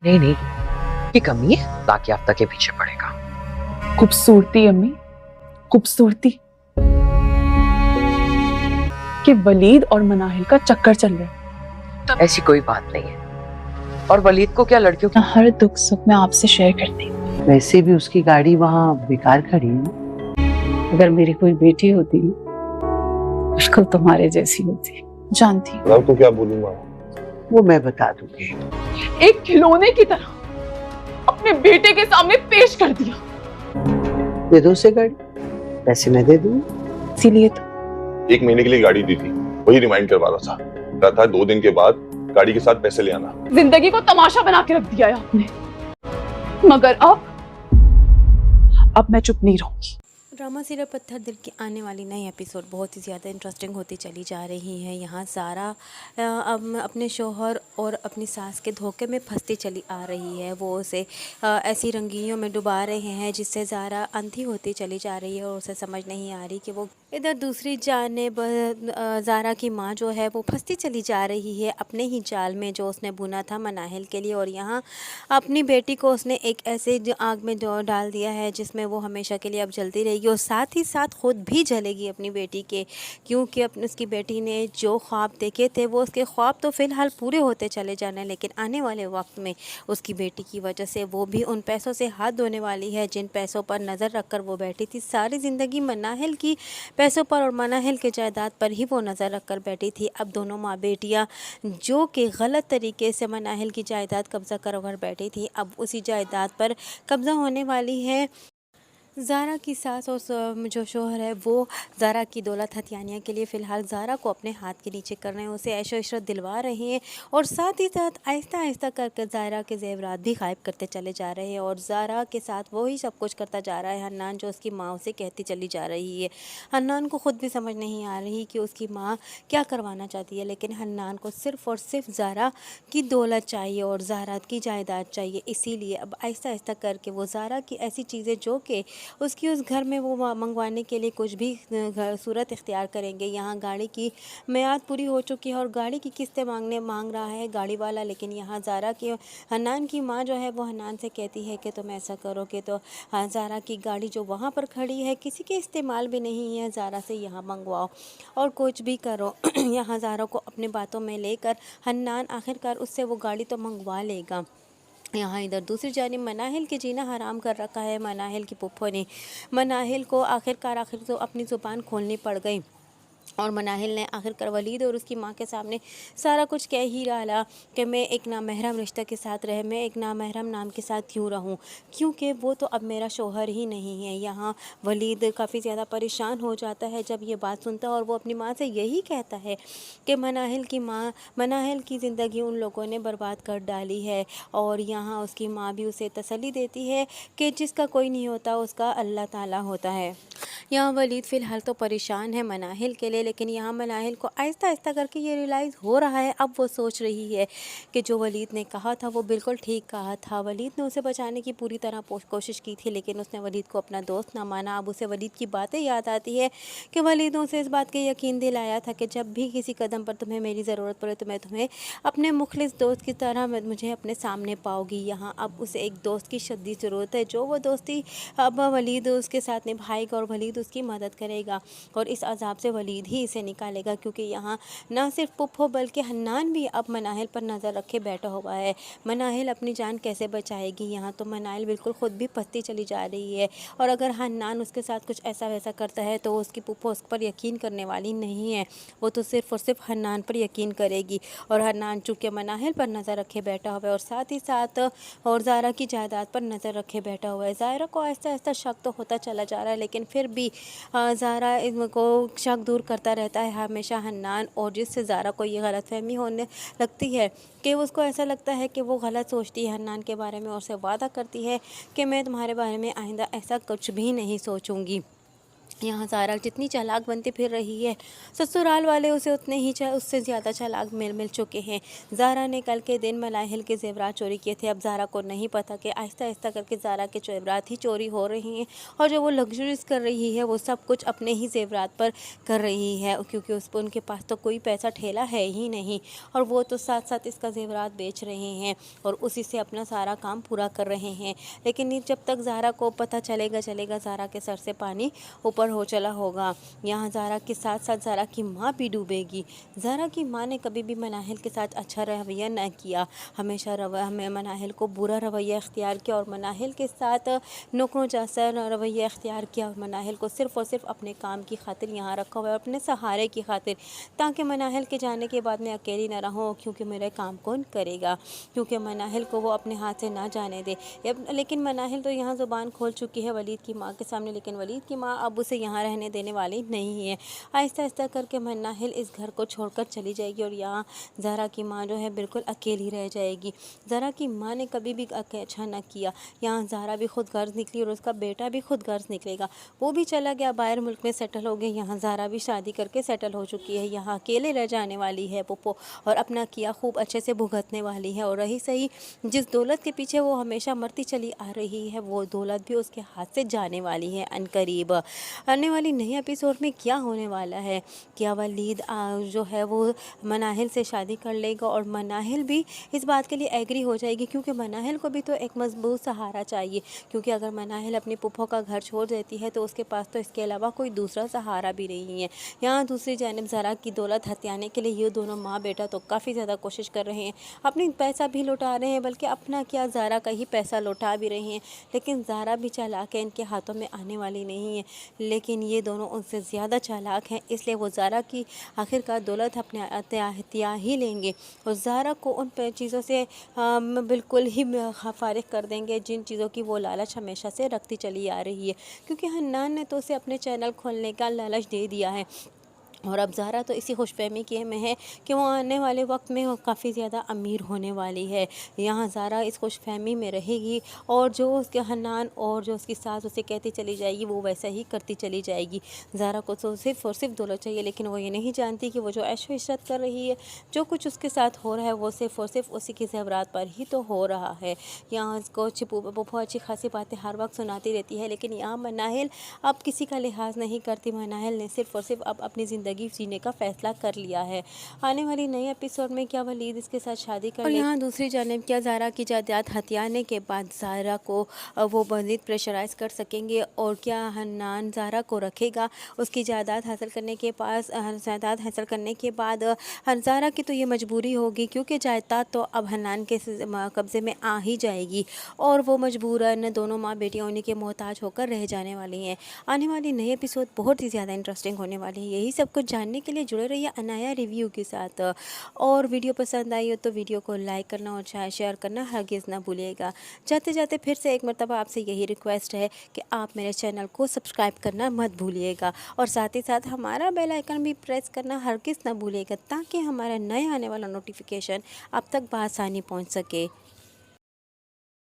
नहीं नहीं, ये कमी है ताकि आफ्ता के पीछे पड़ेगा। खूबसूरती अम्मी, खूबसूरती कि वलीद और मनाहिल का चक्कर चल रहा है। ऐसी कोई बात नहीं है। और वलीद को क्या लड़कियों की हर दुख सुख मैं आपसे शेयर करती हूँ। वैसे भी उसकी गाड़ी वहाँ बेकार खड़ी है। अगर मेरी कोई बेटी होती ना, मुश्किल तुम्हारे जैसी होती। जानती हूँ। मैं तो क्या बोलूंगा, वो मैं बता दूंगी। एक खिलौने की तरह अपने बेटे के सामने पेश कर दिया। दे दो उसे गाड़ी, पैसे मैं दे दूंगी। इसीलिए तो 1 महीने के लिए गाड़ी दी थी, वही रिमाइंड करवा रहा था। कहा था 2 दिन के बाद गाड़ी के साथ पैसे ले आना। जिंदगी को तमाशा बना के रख दिया है आपने। मगर अब मैं चुप नहीं रहूंगी। ड्रामा सीरियल पत्थर दिल की आने वाली नई एपिसोड बहुत ही ज़्यादा इंटरेस्टिंग होती चली जा रही है। यहाँ ज़ारा अब अपने शोहर और अपनी सास के धोखे में फंसती चली आ रही है। वो उसे ऐसी रंगीनियों में डुबा रहे हैं जिससे ज़ारा अंधी होती चली जा रही है और उसे समझ नहीं आ रही कि वो इधर दूसरी जानिब ज़ारा की माँ जो है वो फंसती चली जा रही है अपने ही जाल में जो उसने बुना था मनाहिल के लिए। और यहाँ अपनी बेटी को उसने एक ऐसे आग में जो डाल दिया है जिसमें वो हमेशा के लिए अब जलती रहेगी और साथ ही साथ खुद भी जलेगी अपनी बेटी के, क्योंकि अपनी उसकी बेटी ने जो ख्वाब देखे थे वो उसके ख्वाब तो फ़िलहाल पूरे होते चले जाने, लेकिन आने वाले वक्त में उसकी बेटी की वजह से वो भी उन पैसों से हाथ धोने वाली है जिन पैसों पर नज़र रखकर वो बैठी थी। सारी ज़िंदगी मनाहिल की पैसों पर और मनाहिल के जायदाद पर ही वो नज़र रख कर बैठी थी। अब दोनों माँ बेटियाँ जो कि गलत तरीके से मनाहिल की जायदाद कब्ज़ा कर बैठी थी, अब उसी जायदाद पर कब्ज़ा होने वाली है। ज़ारा की सास और जो शोहर है वो ज़ारा की दौलत हथियाने के लिए फ़िलहाल ज़ारा को अपने हाथ के नीचे कर रहे हैं, उसे ऐशो इशरत दिलवा रहे हैं और साथ ही साथ आहिस्ता आहिस्ता कर ज़ारा के ज़ेवरात भी गायब करते चले जा रहे हैं। और ज़ारा के साथ वही सब कुछ करता जा रहा है हन्नान, जो उसकी माँ उसे कहती चली जा रही है। हन्नान को ख़ुद भी समझ नहीं आ रही कि उसकी माँ क्या करवाना चाहती है, लेकिन हन्नान को सिर्फ़ और सिर्फ ज़ारा की दौलत चाहिए और ज़ारा की जायदाद चाहिए। इसीलिए अब आहिस्ता आहिस्ता करके वो ज़ारा की ऐसी चीज़ें जो कि उसकी उस घर में वो मंगवाने के लिए कुछ भी सूरत इख्तियार करेंगे। यहाँ गाड़ी की मियाद पूरी हो चुकी है और गाड़ी की किस्तें मांग रहा है गाड़ी वाला, लेकिन यहाँ ज़ारा की हन्नान की माँ जो है वो हन्नान से कहती है कि तुम ऐसा करोगे तो ज़ारा की गाड़ी जो वहाँ पर खड़ी है किसी के इस्तेमाल भी नहीं है, ज़ारा से यहाँ मंगवाओ और कुछ भी करो। यहाँ ज़ारा को अपने बातों में लेकर हन्नान आखिरकार उससे वो गाड़ी तो मंगवा लेगा। यहाँ इधर दूसरी जानिब मनाहिल के जीना हराम कर रखा है मनाहिल की पुप्पो ने। मनाहिल को आखिर तो अपनी ज़ुबान खोलनी पड़ गई और मनाहिल ने आखिरकार वलीद और उसकी माँ के सामने सारा कुछ कह ही डाला कि मैं एक नामहरम रिश्ते के साथ मैं एक नामहरम नाम के साथ क्यों रहूं, क्योंकि वो तो अब मेरा शोहर ही नहीं है। यहाँ वलीद काफ़ी ज़्यादा परेशान हो जाता है जब ये बात सुनता है और वो अपनी माँ से यही कहता है कि मनाहिल की ज़िंदगी उन लोगों ने बर्बाद कर डाली है। और यहाँ उसकी माँ भी उसे तसल्ली देती है कि जिसका कोई नहीं होता उसका अल्लाह ताला होता है। यहाँ वलीद फ़िलहाल तो परेशान है मनाहिल के लिए, लेकिन यहाँ मनाहिल को आहिस्ता आहिस्ता करके ये रियलाइज़ हो रहा है। अब वो सोच रही है कि जो वलीद ने कहा था वो बिल्कुल ठीक कहा था। वलीद ने उसे बचाने की पूरी तरह कोशिश की थी, लेकिन उसने वलीद को अपना दोस्त ना माना। अब उसे वलीद की बातें याद आती है कि वलीद ने उसे इस बात का यकीन दिलाया था कि जब भी किसी कदम पर तुम्हें मेरी ज़रूरत पड़े तो मैं तुम्हें अपने मुखलिस दोस्त की तरह मुझे अपने सामने पाओगी। यहाँ अब उसे एक दोस्त की शदीद ज़रूरत है, जो वो दोस्ती अब वलीद उसके साथ निभाएगा और वलीद उसकी मदद करेगा और इस अजाब से वलीद ही इसे निकालेगा। क्योंकि यहाँ ना सिर्फ पुप्पो बल्कि हन्नान भी अब मनाहिल पर नज़र रखे बैठा हुआ है। मनाहिल अपनी जान कैसे बचाएगी? यहाँ तो मनाहिल बिल्कुल ख़ुद भी फंसती चली जा रही है और अगर हन्नान उसके साथ कुछ ऐसा वैसा करता है तो उसकी पुप्पो उस पर यकीन करने वाली नहीं है, वो तो सिर्फ़ और सिर्फ हन्नान पर यकीन करेगी। और हन्नान चूँकि मनाहिल पर नज़र रखे बैठा हुआ है और साथ ही साथ और ज़ारा की जायदाद पर नज़र रखे बैठा हुआ है। ज़ारा को आहिस्ता आहिस्ता शक तो होता चला जा रहा है, लेकिन फिर भी ज़ारा इनको शक दूर करता रहता है हमेशा हन्नान, और जिससे ज़ारा को ये गलतफहमी होने लगती है कि उसको ऐसा लगता है कि वो गलत सोचती है हन्नान के बारे में और उससे वादा करती है कि मैं तुम्हारे बारे में आइंदा ऐसा कुछ भी नहीं सोचूंगी। यहाँ زارا جتنی چالاک بنتی پھر رہی ہے، سسرال والے اسے اتنے ہی اس سے زیادہ چالاک مل چکے ہیں۔ زارا نے کل کے دن مناہل کے زیورات چوری کیے تھے، اب زارا کو نہیں پتہ کہ آہستہ آہستہ کر کے زارا کے زیورات ہی چوری ہو رہی ہیں، اور جو وہ لگژریز کر رہی ہے وہ سب کچھ اپنے ہی زیورات پر کر رہی ہے، کیونکہ ان کے پاس تو کوئی پیسہ ٹھیلا ہے ہی نہیں، اور وہ تو ساتھ ساتھ اس کا زیورات بیچ رہے ہیں اور اسی سے اپنا سارا کام پورا کر رہے ہیں۔ لیکن جب تک زارا کو پتہ چلے گا زارا کے سر سے پانی اوپر ہو چلا ہوگا۔ یہاں زارا کے ساتھ ساتھ زارا کی ماں بھی ڈوبے گی۔ زارا کی ماں نے کبھی بھی مناہل کے ساتھ اچھا رویہ نہ کیا، ہمیشہ مناہل کو برا رویہ اختیار کیا اور مناہل کے ساتھ نوکروں جیسا رویہ اختیار کیا، اور مناہل کو صرف اور صرف اپنے کام کی خاطر یہاں رکھا ہوا ہے، اپنے سہارے کی خاطر، تاکہ مناہل کے جانے کے بعد میں اکیلی نہ رہوں، کیونکہ میرے کام کون کرے گا، کیونکہ مناہل کو وہ اپنے ہاتھ سے نہ جانے دے۔ لیکن مناہل تو یہاں زبان کھول چکی ہے ولید کی ماں کے سامنے، لیکن ولید کی ماں اب اسے یہاں رہنے دینے والی نہیں ہے۔ آہستہ آہستہ کر کے مناہل اس گھر کو چھوڑ کر چلی جائے گی، اور یہاں زارا کی ماں جو ہے بالکل اکیلی رہ جائے گی۔ زارا کی ماں نے کبھی بھی اچھا نہ کیا، یہاں زارا بھی خود غرض نکلی اور اس کا بیٹا بھی خود غرض نکلے گا، وہ بھی چلا گیا باہر ملک میں سیٹل ہو گیا، یہاں زارا بھی شادی کر کے سیٹل ہو چکی ہے، یہاں اکیلے رہ جانے والی ہے پپو، اور اپنا کیا خوب اچھے سے بھگتنے والی ہے۔ اور رہی صحیح جس دولت کے پیچھے وہ ہمیشہ مرتی چلی آ رہی ہے، وہ دولت بھی اس کے ہاتھ سے جانے والی ہے عنقریب۔ آنے والی نئی ایپیسوڈ میں کیا ہونے والا ہے؟ کیا ولید جو ہے وہ مناہل سے شادی کر لے گا، اور مناہل بھی اس بات کے لیے ایگری ہو جائے گی، کیونکہ مناہل کو بھی تو ایک مضبوط سہارا چاہیے، کیونکہ اگر مناہل اپنی پپھو کا گھر چھوڑ دیتی ہے تو اس کے پاس تو اس کے علاوہ کوئی دوسرا سہارا بھی نہیں ہے۔ یہاں دوسری جانب زارا کی دولت ہتھیانے کے لیے یہ دونوں ماں بیٹا تو کافی زیادہ کوشش کر رہے ہیں، اپنی پیسہ بھی لوٹا رہے ہیں، بلکہ اپنا کیا زارا کا ہی پیسہ لوٹا بھی رہے ہیں، لیکن زارا بھی چالاک ہے، ان کے ہاتھوں میں آنے والی نہیں ہے، لیکن یہ دونوں ان سے زیادہ چالاک ہیں، اس لیے وہ زارا کی آخر کار دولت اپنے اختیار ہی لیں گے، اور زارا کو ان چیزوں سے بالکل ہی فارغ کر دیں گے جن چیزوں کی وہ لالچ ہمیشہ سے رکھتی چلی آ رہی ہے، کیونکہ حنان نے تو اسے اپنے چینل کھولنے کا لالچ دے دیا ہے، اور اب زارا تو اسی خوش فہمی کے میں ہے کہ وہ آنے والے وقت میں کافی زیادہ امیر ہونے والی ہے۔ یہاں زارا اس خوش فہمی میں رہے گی، اور جو اس کے حنان اور جو اس کی ساس اسے کہتی چلی جائے گی وہ ویسا ہی کرتی چلی جائے گی۔ زارا کو تو صرف اور صرف دولت چاہیے، لیکن وہ یہ نہیں جانتی کہ وہ جو عیش و عشرت کر رہی ہے، جو کچھ اس کے ساتھ ہو رہا ہے، وہ صرف اور صرف اسی کے زیورات پر ہی تو ہو رہا ہے۔ یہاں اس کو پپھو اچھی خاصی باتیں ہر وقت سناتی رہتی ہے، لیکن یہاں مناہل اب کسی کا لحاظ نہیں کرتی، مناہل نے صرف اور صرف اب اپنی زندگی جینے کا فیصلہ کر لیا ہے۔ آنے والی نئی ایپیسوڈ میں کیا ولید اس کے ساتھ شادی کر لے، اور یہاں دوسری جانب کیا زارا کی جائیداد ہتھیانے کے بعد زارا کو وہ مزید پریشرائز کر سکیں گے، اور کیا حنان زارا کو رکھے گا اس کی جائیداد حاصل کرنے کے بعد زارا کی تو یہ مجبوری ہوگی، کیونکہ جائیداد تو اب حنان کے قبضے میں آ ہی جائے گی، اور وہ مجبوراً دونوں ماں بیٹیاں انہیں کے محتاج ہو کر رہ جانے والی ہیں۔ آنے والی نئی ایپیسوڈ بہت ہی زیادہ انٹرسٹنگ ہونے والی ہے، یہی سب کچھ جاننے کے لیے جڑے رہیے انایا ریویو کے ساتھ، اور ویڈیو پسند آئی ہو تو ویڈیو کو لائک کرنا اور شیئر کرنا ہرگز نہ بھولیے گا۔ جاتے جاتے پھر سے ایک مرتبہ آپ سے یہی ریکویسٹ ہے کہ آپ میرے چینل کو سبسکرائب کرنا مت بھولیے گا، اور ساتھ ہی ساتھ ہمارا بیل آئیکن بھی پریس کرنا ہرگز نہ بھولیے گا، تاکہ ہمارا نئے آنے والا نوٹیفیکیشن آپ تک بآسانی پہنچ سکے۔